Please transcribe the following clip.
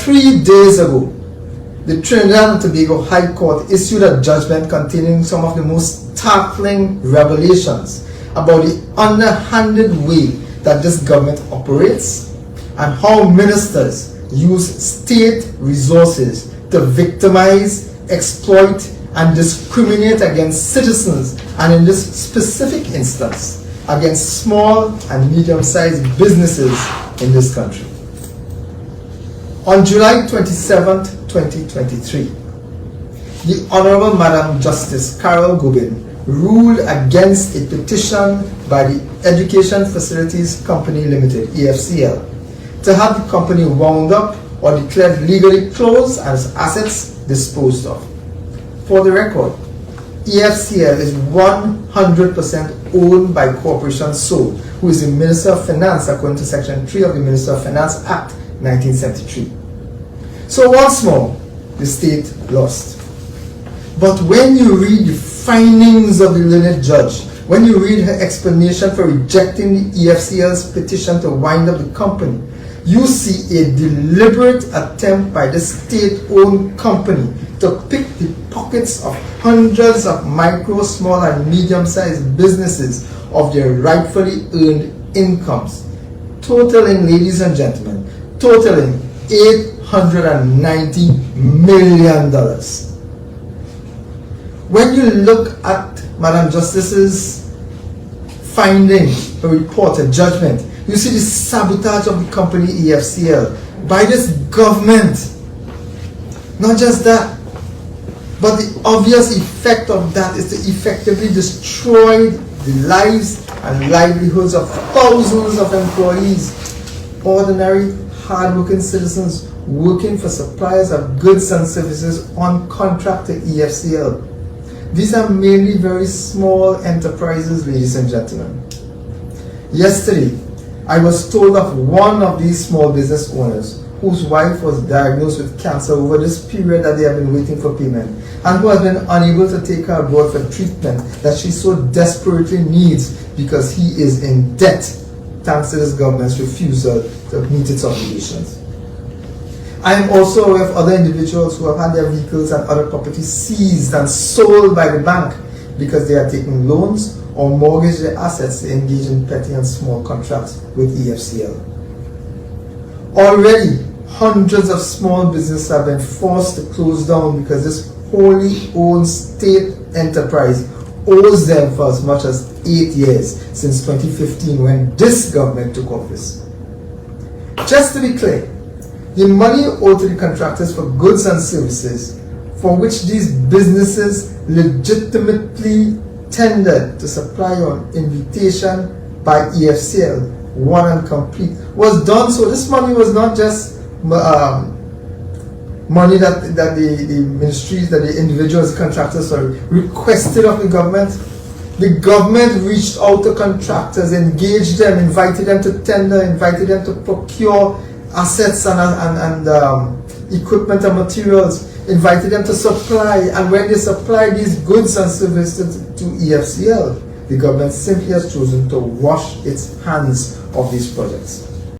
3 days ago, the Trinidad and Tobago High Court issued a judgment containing some of the most startling revelations about the underhanded way that this government operates and how ministers use state resources to victimize, exploit, and discriminate against citizens, and in this specific instance, against small and medium-sized businesses in this country. On July 27, 2023, the Honorable Madam Justice Carol Gobin ruled against a petition by the Education Facilities Company Ltd, EFCL, to have the company wound up or declared legally closed and its assets disposed of. For the record, EFCL is 100% owned by Corporation Sole, who is the Minister of Finance according to Section 3 of the Minister of Finance Act 1973. So once more, the state lost. But when you read the findings of the learned judge, when you read her explanation for rejecting the EFCL's petition to wind up the company, you see a deliberate attempt by the state-owned company to pick the pockets of hundreds of micro, small, and medium-sized businesses of their rightfully earned incomes, totaling, ladies and gentlemen, totaling $890 million. When you look at Madam Justice's finding, a report, a judgment, you see the sabotage of the company EFCL by this government. Not just that, but the obvious effect of that is to effectively destroy the lives and livelihoods of thousands of employees, ordinary, hard-working citizens working for suppliers of goods and services on contract to EFCL. These are mainly very small enterprises, ladies and gentlemen. Yesterday, I was told of one of these small business owners whose wife was diagnosed with cancer over this period that they have been waiting for payment, and who has been unable to take her abroad for treatment that she so desperately needs because he is in debt thanks to this government's refusal to meet its obligations. I am also aware of other individuals who have had their vehicles and other property seized and sold by the bank because they are taking loans or mortgage their assets to engage in petty and small contracts with EFCL. Already, hundreds of small businesses have been forced to close down because this wholly owned state enterprise owes them for as much as 8 years since 2015 when this government took office. Just to be clear, the money owed to the contractors for goods and services for which these businesses legitimately tendered to supply on invitation by EFCL, one and complete, was done. So this money was not just money that the ministries, that the individuals, contractors, requested of the government. The government reached out to contractors, engaged them, invited them to tender, invited them to procure assets and equipment and materials, invited them to supply, and when they supply these goods and services to EFCL, the government simply has chosen to wash its hands of these projects.